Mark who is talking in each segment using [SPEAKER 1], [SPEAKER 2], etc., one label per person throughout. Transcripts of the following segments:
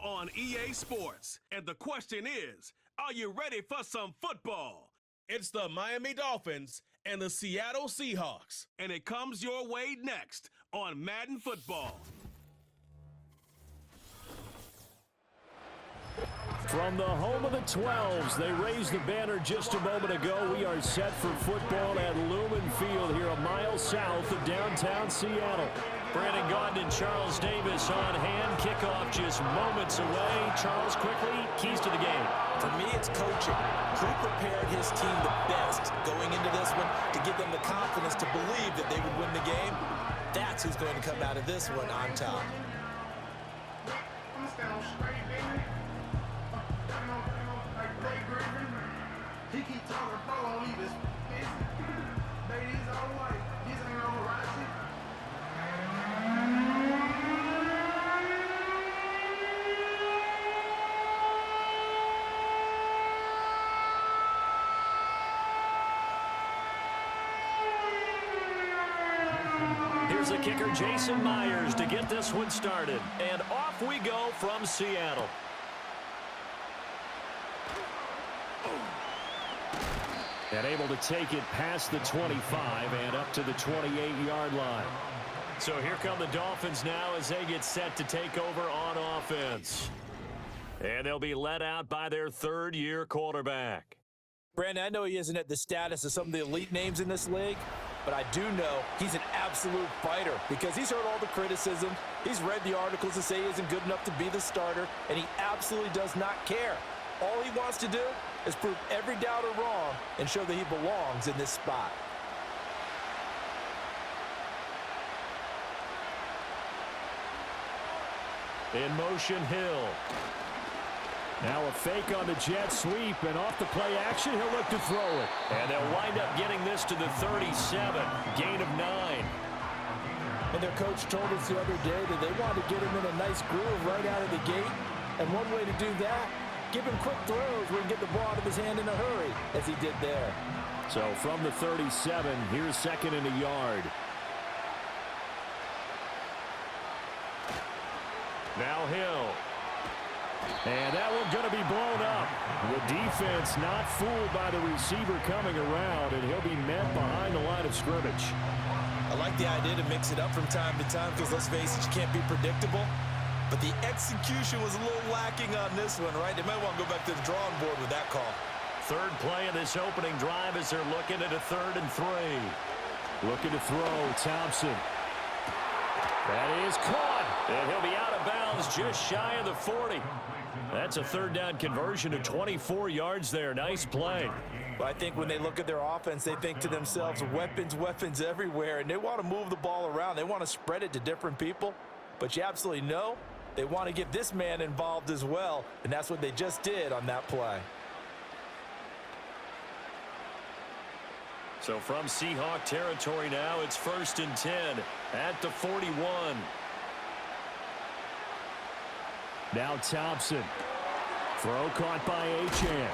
[SPEAKER 1] on EA Sports. And the question is, are you ready for some football? It's the Miami Dolphins and the Seattle Seahawks. And it comes your way next on Madden Football.
[SPEAKER 2] From the home of the 12s, they raised the banner just a moment ago. We are set for football at Lumen Field here a mile south of downtown Seattle. Brandon Gaudin and Charles Davis on hand. Kickoff just moments away. Charles, quickly, keys to the game.
[SPEAKER 3] For me, it's coaching. Who prepared his team the best going into this one to give them the confidence to believe that they would win the game? That's who's going to come out of this one on top.
[SPEAKER 4] He keep talking pro on leave his ladies all white. These ain't no horizon.
[SPEAKER 2] Here's the kicker, Jason Myers, to get this one started. And off we go from Seattle. And able to take it past the 25 and up to the 28-yard line. So here come the Dolphins now as they get set to take over on offense. And they'll be led out by their third-year quarterback.
[SPEAKER 3] Brandon, I know he isn't at the status of some of the elite names in this league, but I do know he's an absolute fighter because he's heard all the criticism. He's read the articles that say he isn't good enough to be the starter, and he absolutely does not care. All he wants to do is prove every doubter wrong and show that he belongs in this spot.
[SPEAKER 2] In motion, Hill. Now a fake on the jet sweep, and off the play action, he'll look to throw it. And they'll wind up getting this to the 37, gain of 9.
[SPEAKER 3] And their coach told us the other day that they wanted to get him in a nice groove right out of the gate. And one way to do that, give him quick throws where he can get the ball out of his hand in a hurry, as he did there.
[SPEAKER 2] So from the 37, here's second and a yard. Now Hill. And that one's going to be blown up. The defense not fooled by the receiver coming around, and he'll be met behind the line of scrimmage.
[SPEAKER 3] I like the idea to mix it up from time to time because, let's face it, you can't be predictable. But the execution was a little lacking on this one, right? They might want to go back to the drawing board with that call.
[SPEAKER 2] Third play of this opening drive as they're looking at a 3rd and 3. Looking to throw, Thompson. That is caught, and he'll be out of bounds just shy of the 40. That's a 3rd down conversion to 24 yards there. Nice play.
[SPEAKER 3] But I think when they look at their offense, they think to themselves, weapons, weapons everywhere, and they want to move the ball around. They want to spread it to different people. But you absolutely know they want to get this man involved as well, and that's what they just did on that play.
[SPEAKER 2] So from Seahawk territory now, it's 1st and 10 at the 41. Now Thompson. Throw caught by Achane.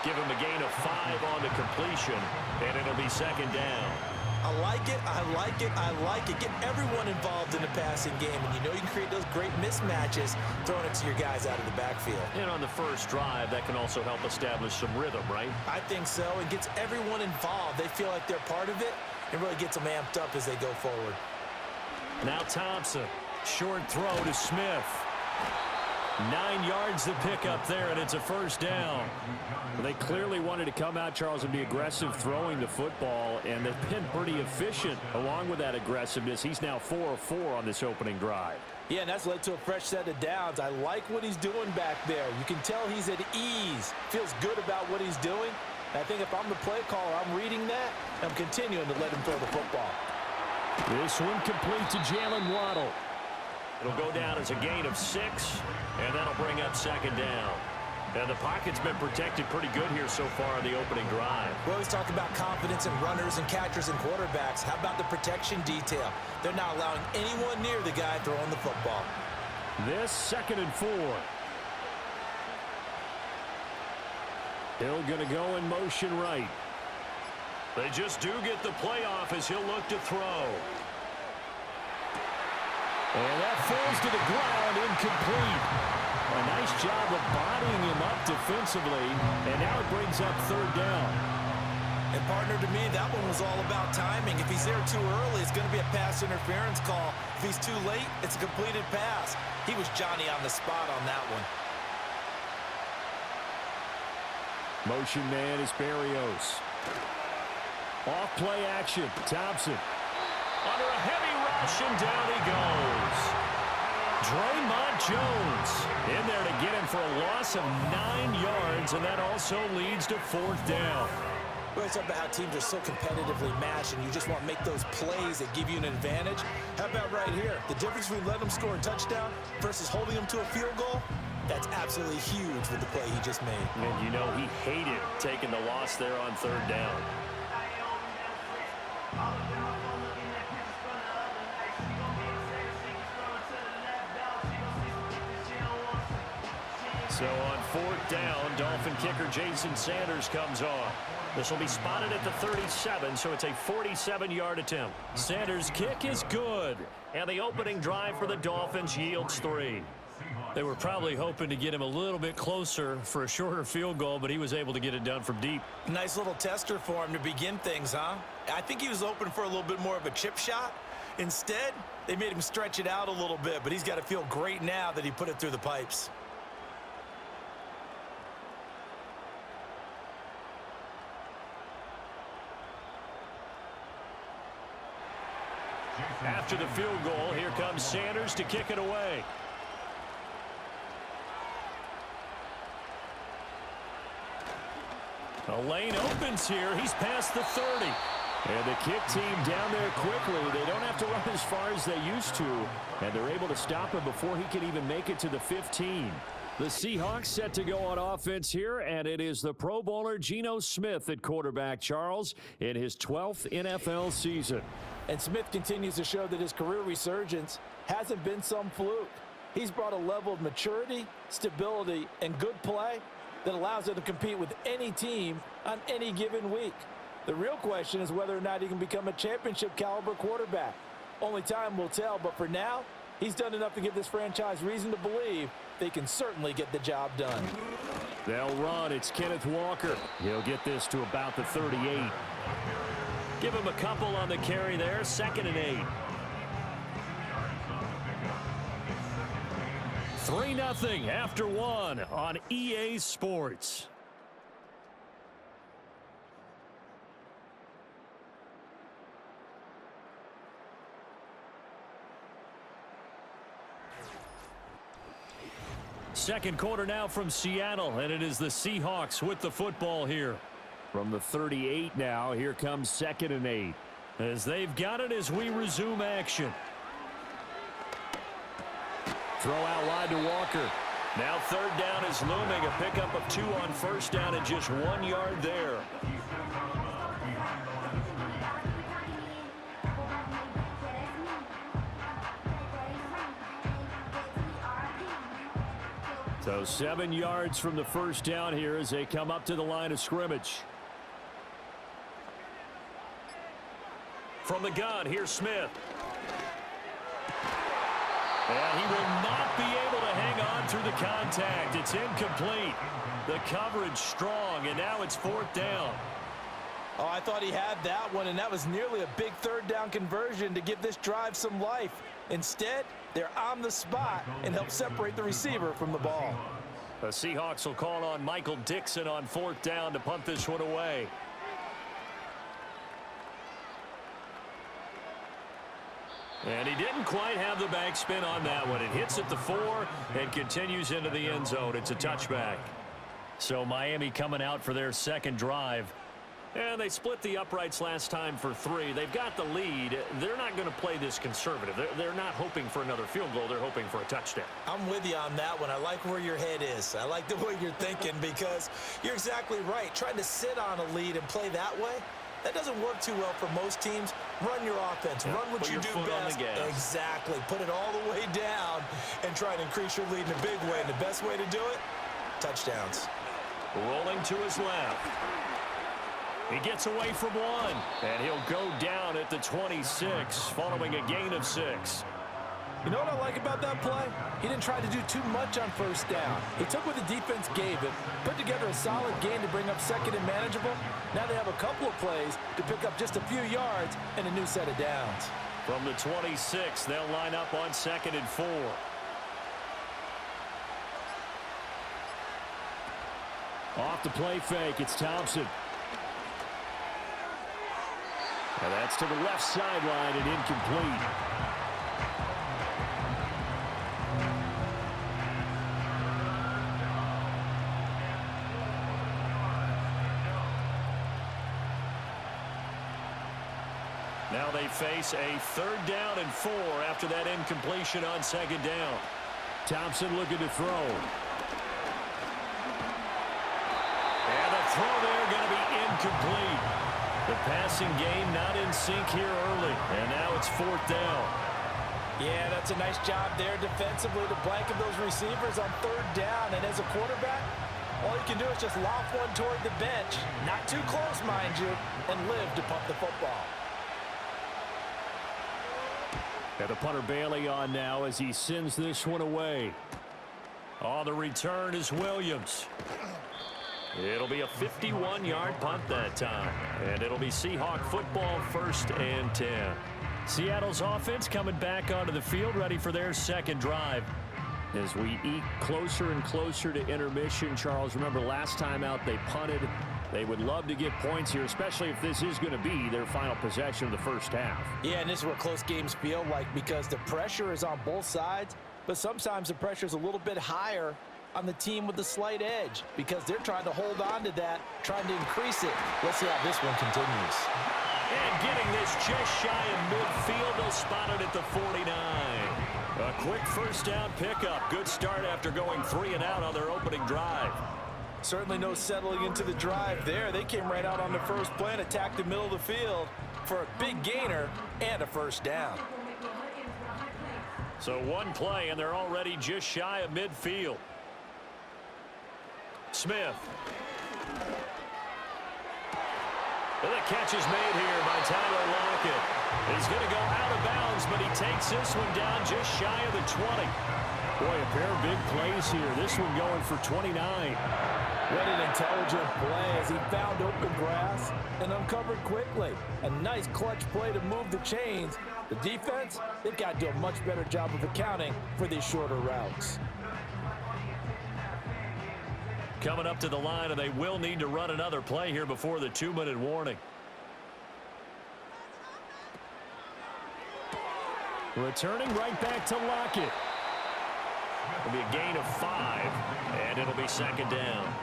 [SPEAKER 2] Give him a gain of 5 on the completion, and it'll be 2nd down.
[SPEAKER 3] I like it, I like it, I like it. Get everyone involved in the passing game, and you know you can create those great mismatches throwing it to your guys out of the backfield.
[SPEAKER 2] And on the first drive, that can also help establish some rhythm, right?
[SPEAKER 3] I think so. It gets everyone involved. They feel like they're part of it, and really gets them amped up as they go forward.
[SPEAKER 2] Now Thompson. Short throw to Smith. 9 yards to pick up there, and it's a 1st down. Well, they clearly wanted to come out, Charles, and be aggressive throwing the football, and they've been pretty efficient along with that aggressiveness. He's now 4 of 4 on this opening drive.
[SPEAKER 3] Yeah, and that's led to a fresh set of downs. I like what he's doing back there. You can tell he's at ease, feels good about what he's doing. And I think if I'm the play caller, I'm reading that, and I'm continuing to let him throw the football.
[SPEAKER 2] This one complete to Jalen Waddle. It'll go down as a gain of 6, and that'll bring up 2nd down. And the pocket's been protected pretty good here so far in the opening drive.
[SPEAKER 3] We always talk about confidence in runners and catchers and quarterbacks. How about the protection detail? They're not allowing anyone near the guy throwing the football.
[SPEAKER 2] This 2nd and 4. Hill going to go in motion right. They just do get the play off as he'll look to throw. And that falls to the ground, incomplete. A nice job of bodying him up defensively, and now it brings up third down.
[SPEAKER 3] And partner, to me, that one was all about timing. If he's there too early, it's going to be a pass interference call. If he's too late, it's a completed pass. He was Johnny on the spot on that one.
[SPEAKER 2] Motion man is Berrios. Off play action. Thompson. Under a heavy rush, and down he goes. Draymond Jones in there to get him for a loss of 9 yards, and that also leads to fourth down.
[SPEAKER 3] We always talk about how teams are so competitively matched, and you just want to make those plays that give you an advantage. How about right here? The difference between letting them score a touchdown versus holding them to a field goal, that's absolutely huge with the play he just made.
[SPEAKER 2] And you know he hated taking the loss there on third down. So on fourth down, Dolphin kicker Jason Sanders comes on. This will be spotted at the 37, so it's a 47-yard attempt. Sanders' kick is good, and the opening drive for the Dolphins yields 3. They were probably hoping to get him a little bit closer for a shorter field goal, but he was able to get it done from deep.
[SPEAKER 3] Nice little tester for him to begin things, huh? I think he was open for a little bit more of a chip shot. Instead, they made him stretch it out a little bit, but he's got to feel great now that he put it through the pipes.
[SPEAKER 2] After the field goal, here comes Sanders to kick it away. A lane opens here. He's past the 30. And the kick team down there quickly. They don't have to run as far as they used to. And they're able to stop him before he can even make it to the 15. The Seahawks set to go on offense here, and it is the Pro Bowler Geno Smith at quarterback, Charles, in his 12th NFL season.
[SPEAKER 3] And Smith continues to show that his career resurgence hasn't been some fluke. He's brought a level of maturity, stability, and good play that allows him to compete with any team on any given week. The real question is whether or not he can become a championship caliber quarterback. Only time will tell, but for now, he's done enough to give this franchise reason to believe they can certainly get the job done.
[SPEAKER 2] They'll run. It's Kenneth Walker. He'll get this to about the 38. Give him a couple on the carry there. 2nd and 8. 3-0 after 1 on EA Sports. Second quarter now from Seattle, and it is the Seahawks with the football here. From the 38 now, here comes 2nd and 8. As they've got it as we resume action. Throw out wide to Walker. Now third down is looming. A pickup of 2 on first down and just 1 yard there. So 7 yards from the first down here as they come up to the line of scrimmage. From the gun, here's Smith. And he will not be able to hang on through the contact. It's incomplete. The coverage strong, and now it's 4th down.
[SPEAKER 3] Oh, I thought he had that one, and that was nearly a big third down conversion to give this drive some life. Instead, they're on the spot and help separate the receiver from the ball.
[SPEAKER 2] The Seahawks will call on Michael Dixon on 4th down to punt this one away. And he didn't quite have the backspin on that one. It hits at the 4 and continues into the end zone. It's a touchback. So Miami coming out for their second drive. And they split the uprights last time for 3. They've got the lead. They're not going to play this conservative. They're not hoping for another field goal. They're hoping for a touchdown.
[SPEAKER 3] I'm with you on that one. I like where your head is. I like the way you're thinking because you're exactly right. Trying to sit on a lead and play that way, that doesn't work too well for most teams. Run your offense. Run what you do best. Exactly. Put it all the way down and try to increase your lead in a big way. And the best way to do it, touchdowns.
[SPEAKER 2] Rolling to his left. He gets away from 1, and he'll go down at the 26 following a gain of 6.
[SPEAKER 3] You know what I like about that play? He didn't try to do too much on first down. He took what the defense gave him, put together a solid gain to bring up second and manageable. Now they have a couple of plays to pick up just a few yards and a new set of downs.
[SPEAKER 2] From the 26, they'll line up on 2nd and 4. Off the play fake, it's Thompson. And that's to the left sideline and incomplete. Now they face a 3rd down and 4 after that incompletion on 2nd down. Thompson looking to throw. And the throw there going to be incomplete. The passing game not in sync here early. And now it's 4th down.
[SPEAKER 3] Yeah, that's a nice job there defensively to blanket those receivers on 3rd down. And as a quarterback, all you can do is just loft one toward the bench. Not too close, mind you, and live to pump the football.
[SPEAKER 2] And the punter Bailey on now as he sends this one away. On the return is Williams. It'll be a 51-yard punt that time. And it'll be Seahawk football, 1st and 10. Seattle's offense coming back onto the field, ready for their 2nd drive. As we eke closer and closer to intermission, Charles, remember last time out they punted. They would love to get points here, especially if this is going to be their final possession of the first half.
[SPEAKER 3] Yeah, and this is what close games feel like because the pressure is on both sides, but sometimes the pressure is a little bit higher on the team with the slight edge because they're trying to hold on to that, trying to increase it. Let's see how this one continues.
[SPEAKER 2] And getting this just shy of midfield, they'll spot it at the 49. A quick 1st down pickup. Good start after going 3 and out on their opening drive.
[SPEAKER 3] Certainly no settling into the drive there. They came right out on the first play and attacked the middle of the field for a big gainer and a 1st down.
[SPEAKER 2] So one play, and they're already just shy of midfield. Smith. And the catch is made here by Tyler Lockett. He's going to go out of bounds, but he takes this one down just shy of the 20. Boy, a pair of big plays here. This one going for 29.
[SPEAKER 3] What an intelligent play as he found open grass and uncovered quickly. A nice clutch play to move the chains. The defense, they've got to do a much better job of accounting for these shorter routes.
[SPEAKER 2] Coming up to the line, and they will need to run another play here before the 2-minute warning. Returning right back to Lockett. It'll be a gain of 5, and it'll be 2nd down.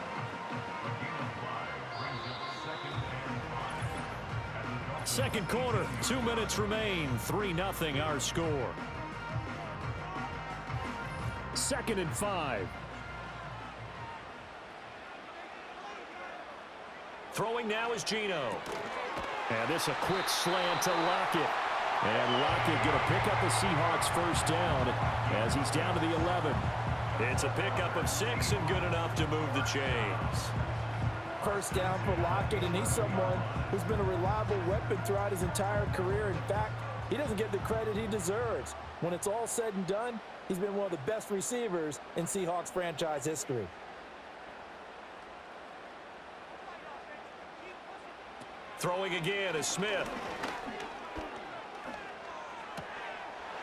[SPEAKER 2] Second quarter, 2 minutes remain, 3-0 our score. 2nd and 5. Throwing now is Geno. And this a quick slant to Lockett. And Lockett going to pick up the Seahawks 1st down as he's down to the 11. It's a pickup of 6 and good enough to move the chains.
[SPEAKER 3] 1st down for Lockett, and he's someone who's been a reliable weapon throughout his entire career. In fact, he doesn't get the credit he deserves. When it's all said and done, he's been one of the best receivers in Seahawks franchise history.
[SPEAKER 2] Throwing again is Smith.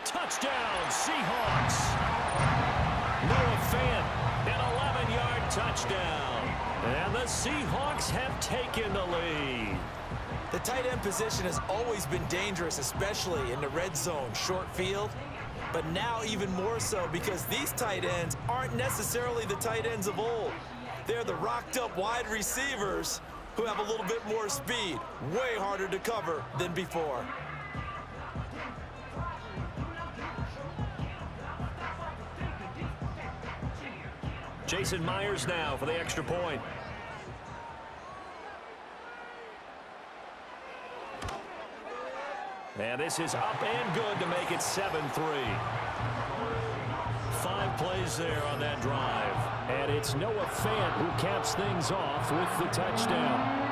[SPEAKER 2] Touchdown, Seahawks. Noah Fant, an 11-yard touchdown. And the Seahawks have taken the lead.
[SPEAKER 3] The tight end position has always been dangerous, especially in the red zone, short field. But now even more so because these tight ends aren't necessarily the tight ends of old. They're the rocked-up wide receivers who have a little bit more speed, way harder to cover than before.
[SPEAKER 2] Jason Myers now for the extra point. And this is up and good to make it 7-3. 5 plays there on that drive. And it's Noah Fant who caps things off with the touchdown.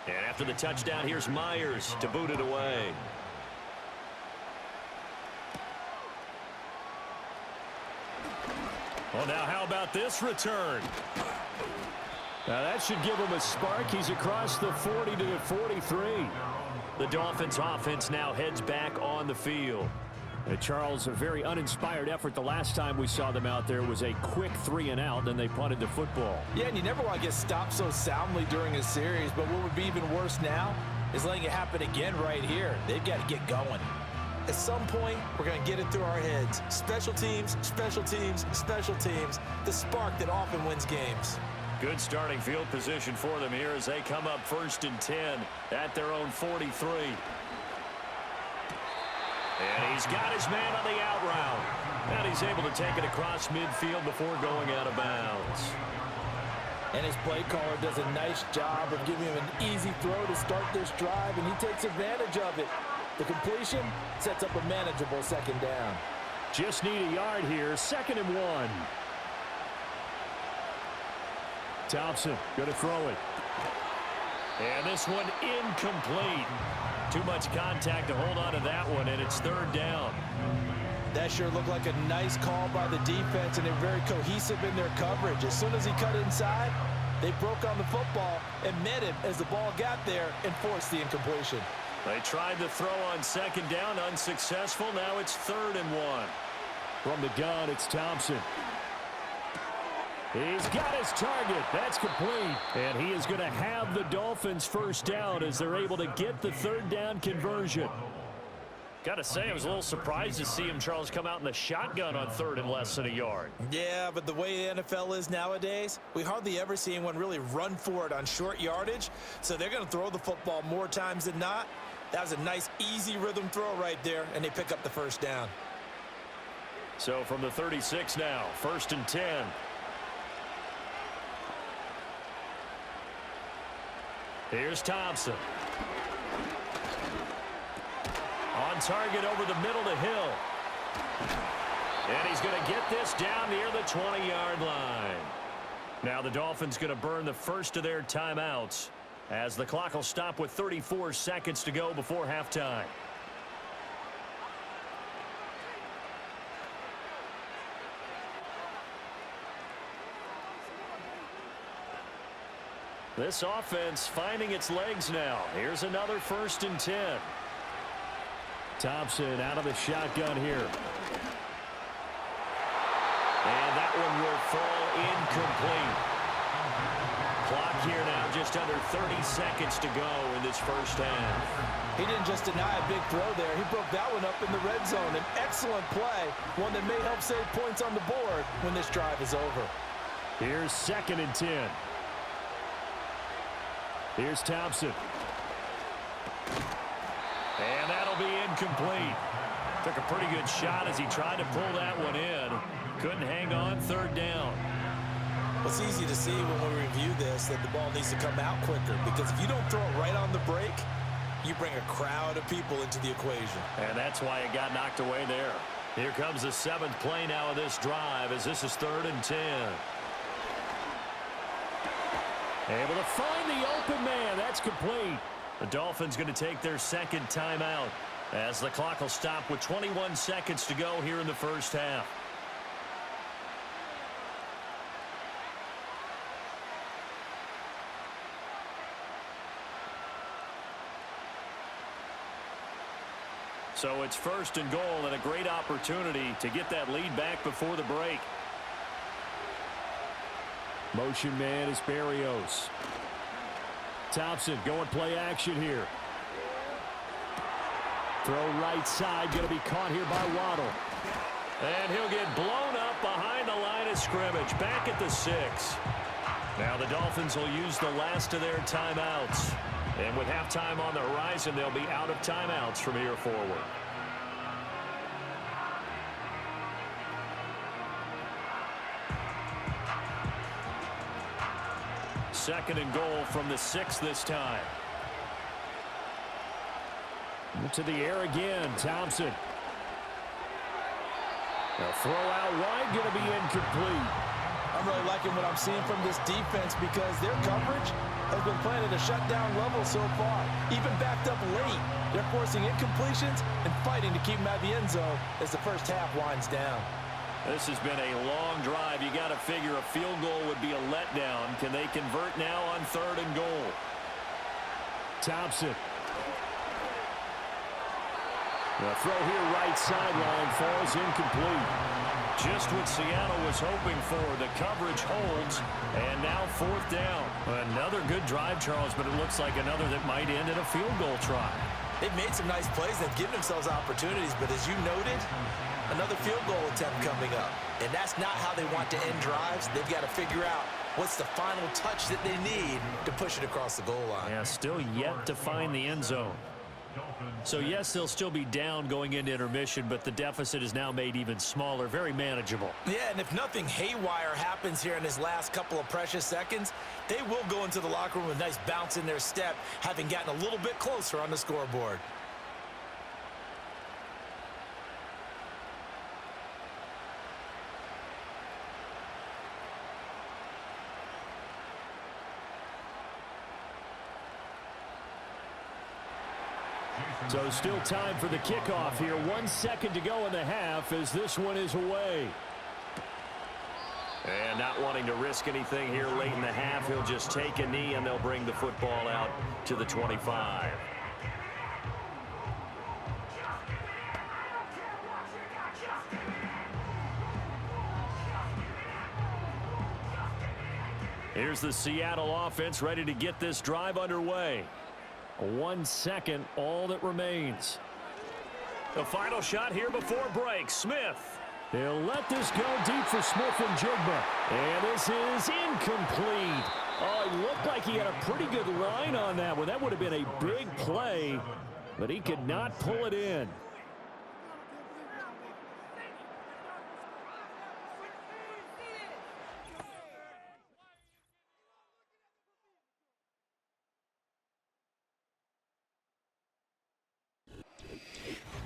[SPEAKER 2] And after the touchdown, here's Myers to boot it away. Well, now how about this return? Now that should give him a spark. He's across the 40 to the 43. The Dolphins offense now heads back on the field. Charles, a very uninspired effort the last time we saw them out there was a quick 3-and-out, then they punted the football.
[SPEAKER 3] Yeah, and you never want to get stopped so soundly during a series, but what would be even worse now is letting it happen again right here. They've got to get going. At some point, we're going to get it through our heads. Special teams, special teams, special teams. The spark that often wins games.
[SPEAKER 2] Good starting field position for them here as they come up 1st and 10 at their own 43. And he's got his man on the out route. And he's able to take it across midfield before going out of bounds.
[SPEAKER 3] And his play caller does a nice job of giving him an easy throw to start this drive, and he takes advantage of it. The completion sets up a manageable 2nd down.
[SPEAKER 2] Just need a yard here, 2nd and 1. Thompson going to throw it. And this one incomplete. Too much contact to hold on to that one, and it's 3rd down.
[SPEAKER 3] That sure looked like a nice call by the defense, and they're very cohesive in their coverage. As soon as he cut inside, they broke on the football and met him as the ball got there and forced the incompletion.
[SPEAKER 2] They tried to throw on 2nd down, unsuccessful. Now it's 3rd and 1. From the gun, it's Thompson. He's got his target. That's complete. And he is going to have the Dolphins 1st down as they're able to get the 3rd down conversion. Got to say, I was a little surprised to see him, Charles, come out in the shotgun on 3rd and less than a yard.
[SPEAKER 3] Yeah, but the way the NFL is nowadays, we hardly ever see anyone really run for it on short yardage. So they're going to throw the football more times than not. That was a nice, easy rhythm throw right there, and they pick up the 1st down.
[SPEAKER 2] So from the 36 now, 1st and 10. Here's Thompson. On target over the middle to Hill. And he's going to get this down near the 20-yard line. Now the Dolphins going to burn the first of their timeouts as the clock will stop with 34 seconds to go before halftime. This offense finding its legs now. Here's another 1st and 10. Thompson out of the shotgun here. And that one will fall incomplete. Clock here now just under 30 seconds to go in this 1st half.
[SPEAKER 3] He didn't just deny a big throw there. He broke that one up in the red zone. An excellent play, one that may help save points on the board when this drive is over.
[SPEAKER 2] Here's 2nd and 10. Here's Thompson. And that'll be incomplete. Took a pretty good shot as he tried to pull that one in. Couldn't hang on, 3rd down.
[SPEAKER 3] It's easy to see when we review this that the ball needs to come out quicker, because if you don't throw it right on the break, you bring a crowd of people into the equation.
[SPEAKER 2] And that's why it got knocked away there. Here comes the 7th play now of this drive as this is 3rd and 10. Able to find the open man. That's complete. The Dolphins going to take their 2nd timeout as the clock will stop with 21 seconds to go here in the 1st half. So it's 1st and goal and a great opportunity to get that lead back before the break. Motion man is Berrios. Thompson going play action here. Throw right side, going to be caught here by Waddle. And he'll get blown up behind the line of scrimmage, back at the 6. Now the Dolphins will use the last of their timeouts. And with halftime on the horizon, they'll be out of timeouts from here forward. Second and goal from the 6 this time. To the air again, Thompson. A throw out wide, going to be incomplete.
[SPEAKER 3] I'm really liking what I'm seeing from this defense because their coverage has been playing at a shutdown level so far. Even backed up late, they're forcing incompletions and fighting to keep them out of the end zone as the first half winds down.
[SPEAKER 2] This has been a long drive. You got to figure a field goal would be a letdown. Can they convert now on 3rd and goal? Thompson. The throw here right sideline falls incomplete. Just what Seattle was hoping for. The coverage holds, and now 4th down. Another good drive, Charles, but it looks like another that might end in a field goal try.
[SPEAKER 3] They've made some nice plays. They've given themselves opportunities, but as you noted, another field goal attempt coming up. And that's not how they want to end drives. They've got to figure out what's the final touch that they need to push it across the goal line.
[SPEAKER 2] Yeah, still yet to find the end zone. So, yes, they'll still be down going into intermission, but the deficit is now made even smaller, very manageable.
[SPEAKER 3] Yeah, and if nothing haywire happens here in his last couple of precious seconds, they will go into the locker room with a nice bounce in their step, having gotten a little bit closer on the scoreboard.
[SPEAKER 2] So still time for the kickoff here. 1 second to go in the half as this one is away. And not wanting to risk anything here late in the half, he'll just take a knee and they'll bring the football out to the 25. Here's the Seattle offense ready to get this drive underway. 1 second, all that remains. The final shot here before break. Smith. They'll let this go deep for Smith and Jigba. And this is incomplete. Oh, it looked like he had a pretty good line on that one. That would have been a big play, but he could not pull it in.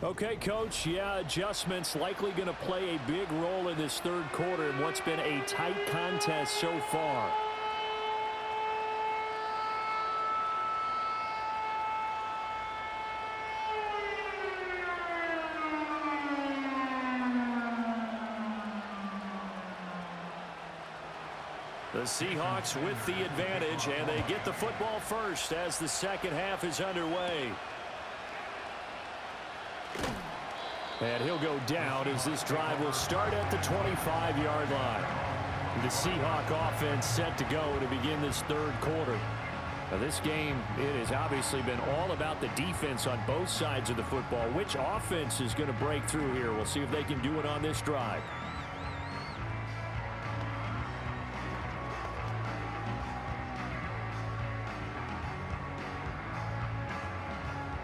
[SPEAKER 2] Okay, Coach, yeah, adjustments likely going to play a big role in this 3rd quarter in what's been a tight contest so far. The Seahawks with the advantage, and they get the football first as the second half is underway. And he'll go down as this drive will start at the 25-yard line. The Seahawk offense set to go to begin this 3rd quarter. Now this game, it has obviously been all about the defense on both sides of the football. Which offense is going to break through here? We'll see if they can do it on this drive.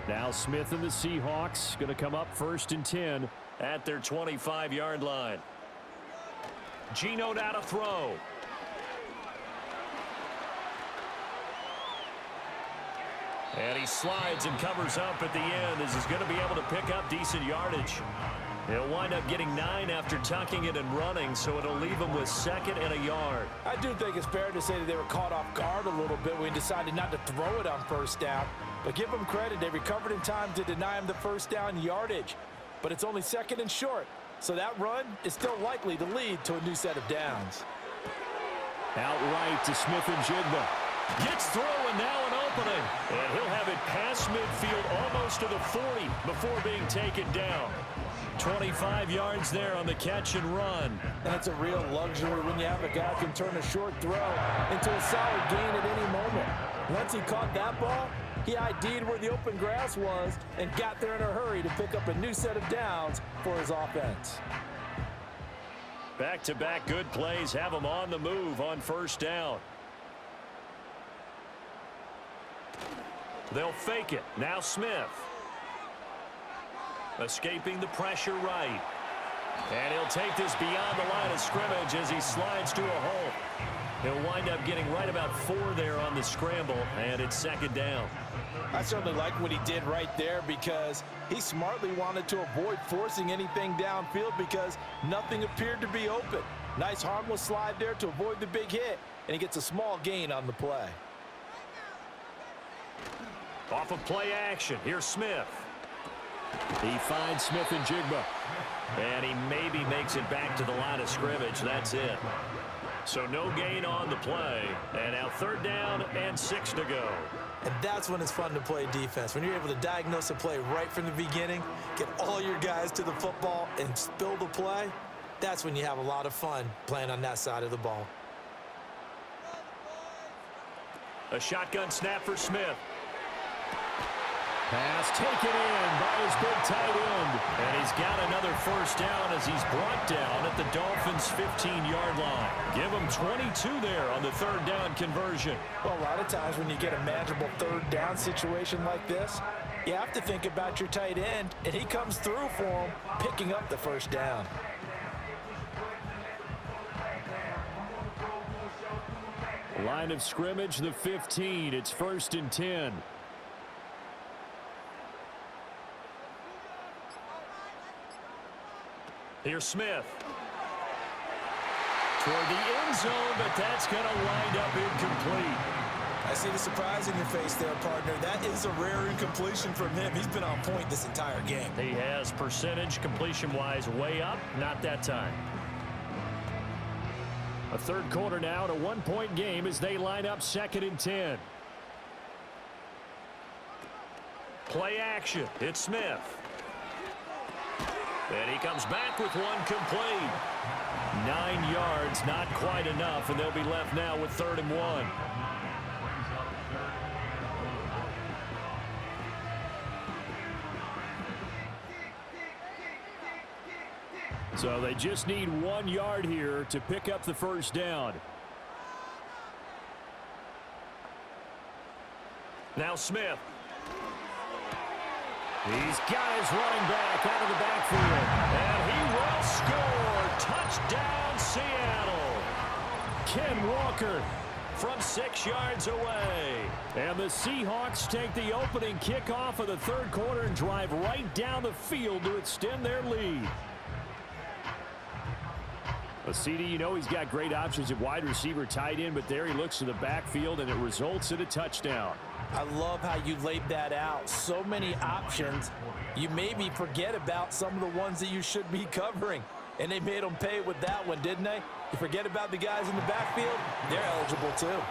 [SPEAKER 2] Now Smith and the Seahawks going to come up 1st and 10 at their 25-yard line. Geno now to throw. And he slides and covers up at the end as he's going to be able to pick up decent yardage. He'll wind up getting 9 after tucking it and running, so it'll leave him with 2nd and a yard.
[SPEAKER 3] I do think it's fair to say that they were caught off guard a little bit when he decided not to throw it on 1st down. But give them credit, they recovered in time to deny him the 1st down yardage. But it's only 2nd and short, so that run is still likely to lead to a new set of downs.
[SPEAKER 2] Outright to Smith and Jigba. Gets through and now an opening. And he'll have it past midfield almost to the 40 before being taken down. 25 yards there on the catch and run.
[SPEAKER 3] That's a real luxury when you have a guy who can turn a short throw into a solid gain at any moment. Once he caught that ball, he ID'd where the open grass was and got there in a hurry to pick up a new set of downs for his offense.
[SPEAKER 2] Back-to-back good plays have him on the move on 1st down. They'll fake it. Now Smith. Escaping the pressure right. And he'll take this beyond the line of scrimmage as he slides to a hole. He'll wind up getting right about 4 there on the scramble, and it's 2nd down.
[SPEAKER 3] I certainly like what he did right there because he smartly wanted to avoid forcing anything downfield because nothing appeared to be open. Nice harmless slide there to avoid the big hit, and he gets a small gain on the play.
[SPEAKER 2] Off of play action, here's Smith. He finds Smith and Jigba. And he maybe makes it back to the line of scrimmage. That's it. So no gain on the play. And now 3rd down and 6 to go.
[SPEAKER 3] And that's when it's fun to play defense. When you're able to diagnose a play right from the beginning, get all your guys to the football, and spill the play, that's when you have a lot of fun playing on that side of the ball.
[SPEAKER 2] A shotgun snap for Smith. Pass taken in by his big tight end. And he's got another 1st down as he's brought down at the Dolphins' 15-yard line. Give him 22 there on the 3rd down conversion.
[SPEAKER 3] Well, a lot of times when you get a manageable 3rd down situation like this, you have to think about your tight end, and he comes through for him, picking up the 1st down.
[SPEAKER 2] Line of scrimmage, the 15. It's 1st and 10. Here's Smith. Toward the end zone, but that's going to wind up incomplete.
[SPEAKER 3] I see the surprise in your face there, partner. That is a rare incompletion from him. He's been on point this entire game.
[SPEAKER 2] He has percentage completion-wise way up, not that time. A 3rd quarter now, and a 1-point game as they line up 2nd and 10. Play action. It's Smith. And he comes back with one complete. 9 yards, not quite enough, and they'll be left now with 3rd and 1. So they just need 1 yard here to pick up the 1st down. Now Smith. He's got his running back out of the backfield. And he will score. Touchdown, Seattle. Ken Walker from 6 yards away. And the Seahawks take the opening kickoff of the 3rd quarter and drive right down the field to extend their lead. A CD, you know he's got great options at wide receiver, tight end, but there he looks to the backfield, and it results in a touchdown.
[SPEAKER 3] I love how you laid that out. So many options. You maybe forget about some of the ones that you should be covering. And they made them pay with that one, didn't they? You forget about the guys in the backfield, they're eligible too.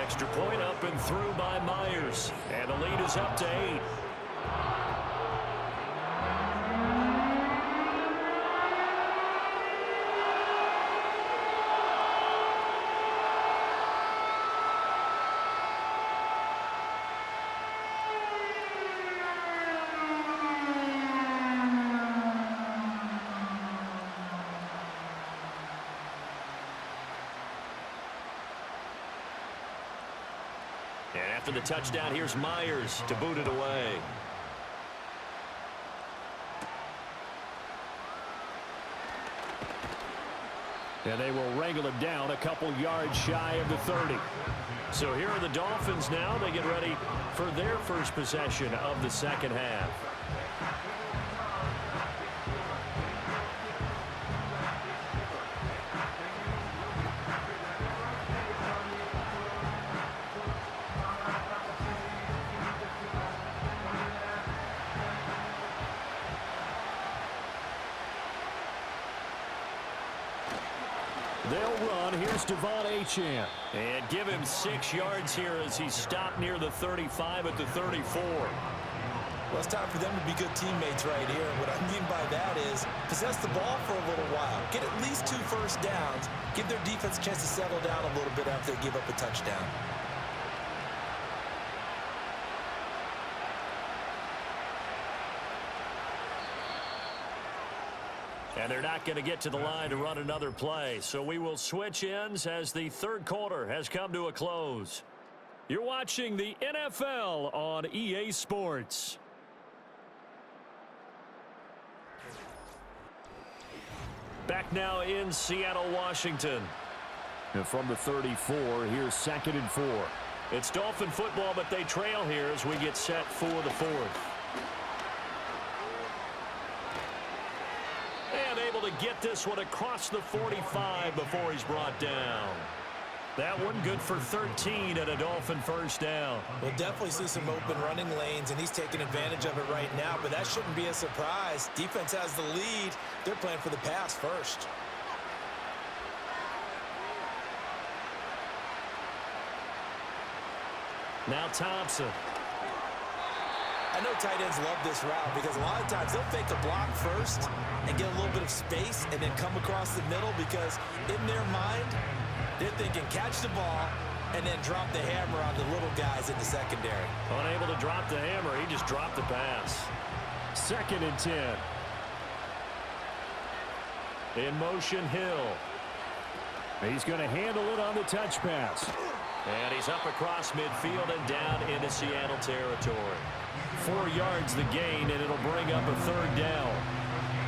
[SPEAKER 2] Extra point up and through by Myers. And the lead is up to 8. And after the touchdown, here's Myers to boot it away. And they will wrangle him down a couple yards shy of the 30. So here are the Dolphins now. They get ready for their first possession of the 2nd half. They'll run. Here's Devon Achane. And give him 6 yards here as he stopped near the 35 at the 34.
[SPEAKER 3] Well, it's time for them to be good teammates right here. And what I mean by that is possess the ball for a little while. Get at least 2 first downs. Give their defense a chance to settle down a little bit after they give up a touchdown.
[SPEAKER 2] And they're not going to get to the line to run another play. So we will switch ends as the 3rd quarter has come to a close. You're watching the NFL on EA Sports. Back now in Seattle, Washington. And from the 34, here's 2nd and 4. It's Dolphin football, but they trail here as we get set for the 4th. And able to get this one across the 45 before he's brought down. That one good for 13 and a Dolphin first down.
[SPEAKER 3] We'll definitely see some open running lanes, and he's taking advantage of it right now, but that shouldn't be a surprise. Defense has the lead. They're playing for the pass first.
[SPEAKER 2] Now Thompson.
[SPEAKER 3] I know tight ends love this route because a lot of times they'll fake a block first and get a little bit of space and then come across the middle because in their mind, they're thinking catch the ball and then drop the hammer on the little guys in the secondary.
[SPEAKER 2] Unable to drop the hammer, he just dropped the pass. 2nd and 10. In motion, Hill. He's going to handle it on the touch pass. And he's up across midfield and down into Seattle territory. 4 yards the gain, and it'll bring up a 3rd down.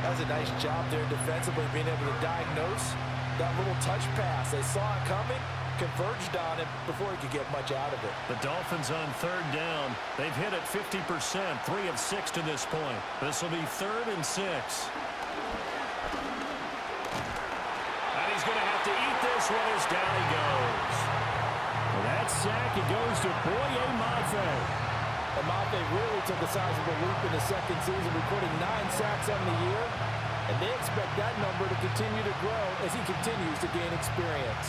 [SPEAKER 3] That was a nice job there defensively, being able to diagnose that little touch pass. They saw it coming, converged on it before he could get much out of it.
[SPEAKER 2] The Dolphins on 3rd down. They've hit it 50%, 3 of 6 to this point. This will be 3rd and 6. And he's going to have to eat this one as down he goes. Well, that sack, it goes to Boye Mafe.
[SPEAKER 3] Mafe really took a sizable leap in his second season, recording 9 sacks on the year, and they expect that number to continue to grow as he continues to gain experience.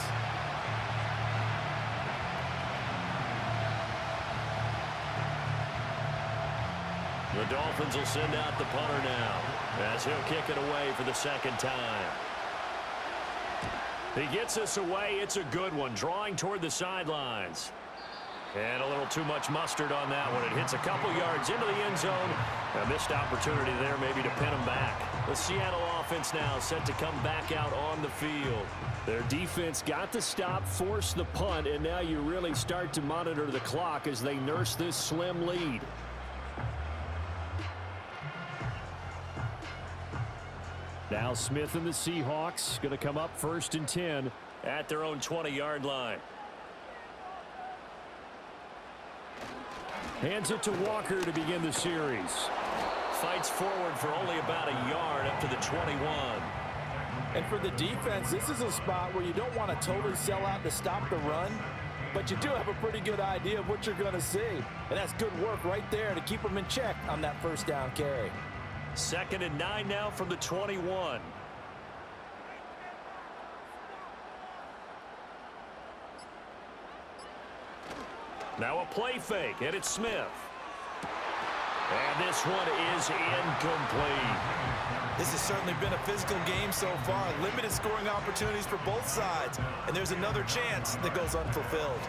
[SPEAKER 2] The Dolphins will send out the punter now as he'll kick it away for the 2nd time. He gets us away. It's a good one, drawing toward the sidelines. And a little too much mustard on that one. It hits a couple yards into the end zone. A missed opportunity there maybe to pin him back. The Seattle offense now set to come back out on the field. Their defense got the stop, forced the punt, and now you really start to monitor the clock as they nurse this slim lead. Now Smith and the Seahawks going to come up 1st and 10 at their own 20-yard line. Hands it to Walker to begin the series. Fights forward for only about a yard up to the 21.
[SPEAKER 3] And for the defense, this is a spot where you don't want to totally sell out to stop the run, but you do have a pretty good idea of what you're going to see. And that's good work right there to keep them in check on that 1st down carry.
[SPEAKER 2] 2nd and 9 now from the 21. Now a play fake, and it's Smith. And this one is incomplete.
[SPEAKER 3] This has certainly been a physical game so far. Limited scoring opportunities for both sides. And there's another chance that goes unfulfilled.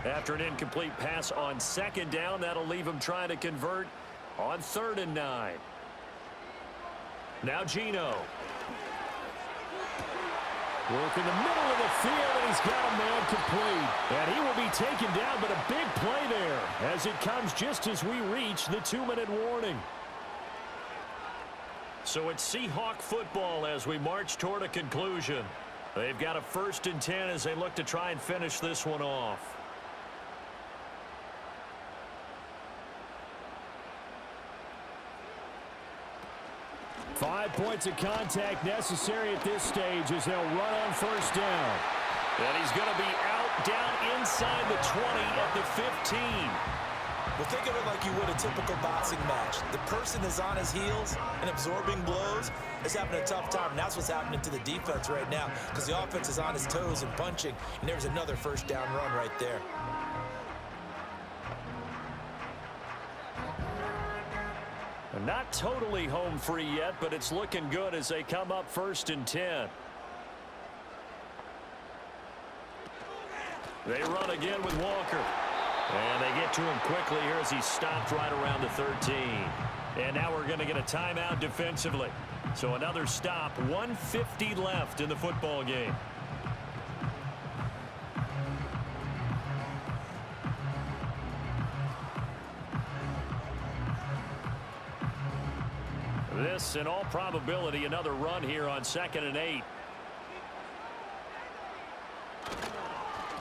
[SPEAKER 2] After an incomplete pass on 2nd down, that'll leave him trying to convert on 3rd and 9. Now Geno. Work in the middle of the field, and he's got a man complete. And he will be taken down, but a big play there as it comes just as we reach the 2-minute warning. So it's Seahawk football as we march toward a conclusion. They've got a 1st and 10 as they look to try and finish this one off. Five points of contact necessary at this stage as they'll run on 1st down. And he's going to be out down inside the 20 at the 15.
[SPEAKER 3] Well, think of it like you would a typical boxing match. The person is on his heels and absorbing blows is having a tough time. And that's what's happening to the defense right now because the offense is on his toes and punching. And there's another 1st down run right there.
[SPEAKER 2] Not totally home free yet, but it's looking good as they come up 1st and 10. They run again with Walker. And they get to him quickly here as he's stopped right around the 13. And now we're going to get a timeout defensively. So another stop, 1:50 left in the football game. This, in all probability, another run here on 2nd and 8.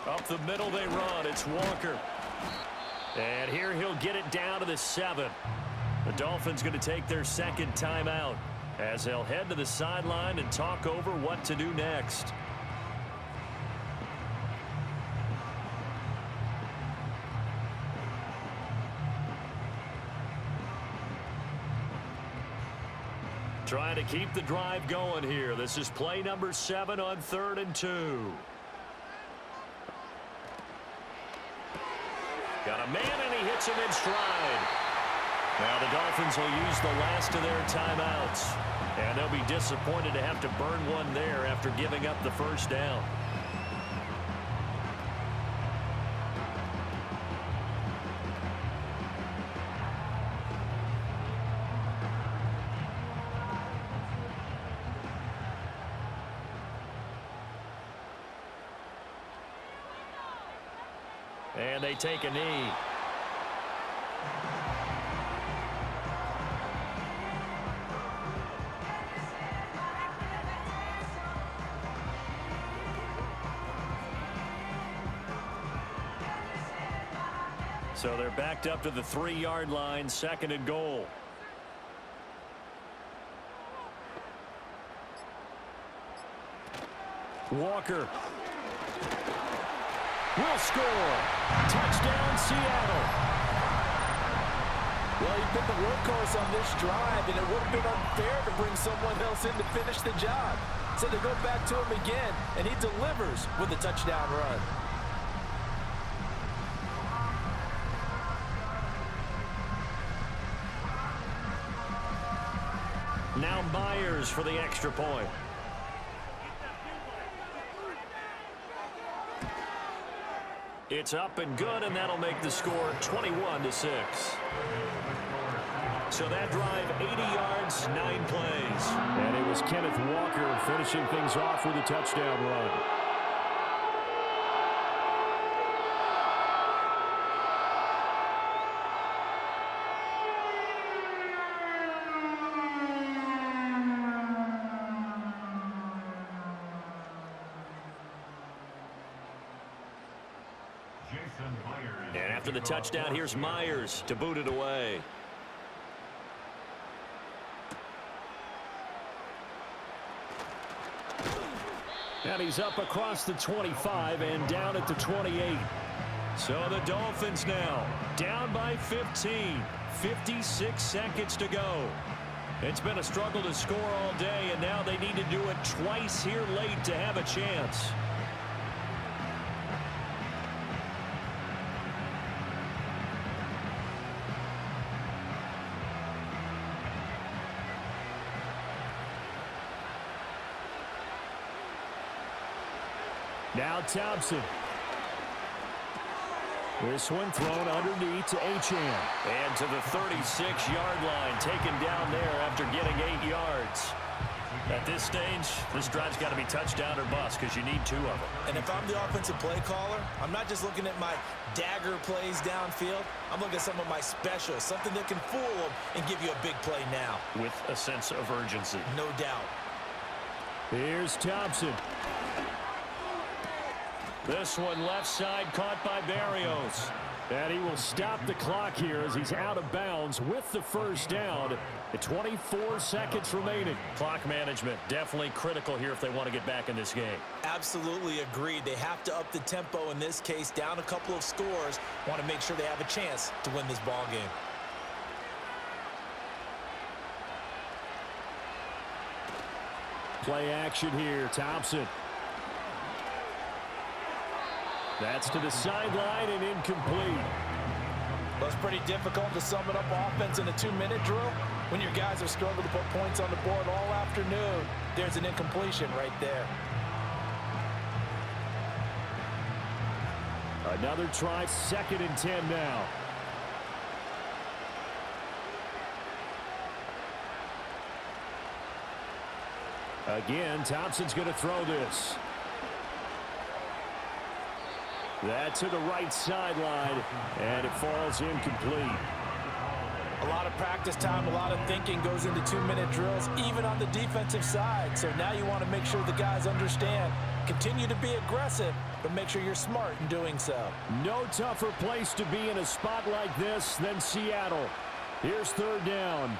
[SPEAKER 2] Up the middle they run. It's Walker. And here he'll get it down to the 7. The Dolphins going to take their second timeout as they'll head to the sideline and talk over what to do next. Trying to keep the drive going here. This is play number 7 on 3rd and 2. Got a man, and he hits him in stride. Now the Dolphins will use the last of their timeouts. And they'll be disappointed to have to burn one there after giving up the first down. And they take a knee. So they're backed up to the 3-yard line, 2nd and goal. Walker will score. Touchdown, Seattle.
[SPEAKER 3] Well, he's been the workhorse on this drive, and it would have been unfair to bring someone else in to finish the job. So they go back to him again, and he delivers with a touchdown run.
[SPEAKER 2] Now Myers for the extra point. It's up and good, and that'll make the score 21-6. So that drive, 80 yards, 9 plays. And it was Kenneth Walker finishing things off with a touchdown run. And after the touchdown, here's Myers to boot it away. And he's up across the 25 and down at the 28. So the Dolphins now down by 15. 56 seconds to go. It's been a struggle to score all day, and now they need to do it twice here late to have a chance. Now Thompson. This one thrown underneath to Achane. And to the 36-yard line, taken down there after getting 8 yards. At this stage, this drive's got to be touchdown or bust because you need 2 of them.
[SPEAKER 3] And if I'm the offensive play caller, I'm not just looking at my dagger plays downfield. I'm looking at some of my specials, something that can fool them and give you a big play now.
[SPEAKER 2] With a sense of urgency.
[SPEAKER 3] No doubt.
[SPEAKER 2] Here's Thompson. This one left side caught by Barrios. And he will stop the clock here as he's out of bounds with the first down. At 24 seconds remaining. Clock management definitely critical here if they want to get back in this game.
[SPEAKER 3] Absolutely agreed. They have to up the tempo in this case, down a couple of scores. Want to make sure they have a chance to win this ball game.
[SPEAKER 2] Play action here. Thompson. That's to the sideline and incomplete.
[SPEAKER 3] Well, it's pretty difficult to sum it up offense in a 2-minute drill when your guys have struggled to put points on the board all afternoon. There's an incompletion right there.
[SPEAKER 2] Another try, 2nd and 10 now. Again, Thompson's going to throw this. That to the right sideline, and it falls incomplete.
[SPEAKER 3] A lot of practice time, a lot of thinking goes into 2-minute drills, even on the defensive side. So now you want to make sure the guys understand Continue to be aggressive, but make sure you're smart in doing so.
[SPEAKER 2] No tougher place to be in a spot like this than Seattle. Here's third down.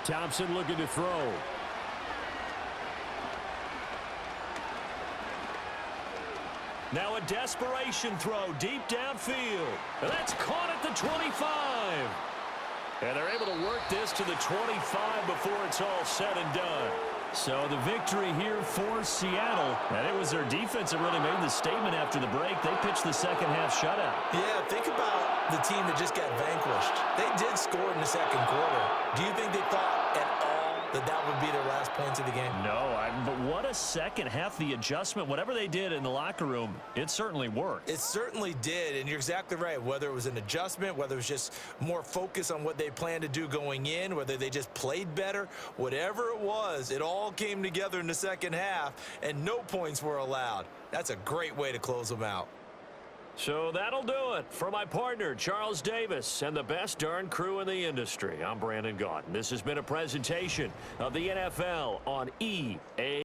[SPEAKER 2] Thompson looking to throw. Now a desperation throw deep downfield. And that's caught at the 25. And they're able to work this to the 25 before it's all said and done. So the victory here for Seattle. And it was their defense that really made the statement after the break. They pitched the second half shutout.
[SPEAKER 3] Yeah, think about the team that just got vanquished. They did score in the second quarter. Do you think they thought at all that would be their last points of the game?
[SPEAKER 2] No, but what a second half. The adjustment, whatever they did in the locker room, it certainly worked.
[SPEAKER 3] It certainly did, and you're exactly right. Whether it was an adjustment, whether it was just more focus on what they planned to do going in, whether they just played better, whatever it was, it all came together in the second half, and no points were allowed. That's a great way to close them out.
[SPEAKER 2] So that'll do it for my partner, Charles Davis, and the best darn crew in the industry. I'm Brandon Gaudin. This has been a presentation of the NFL on EA.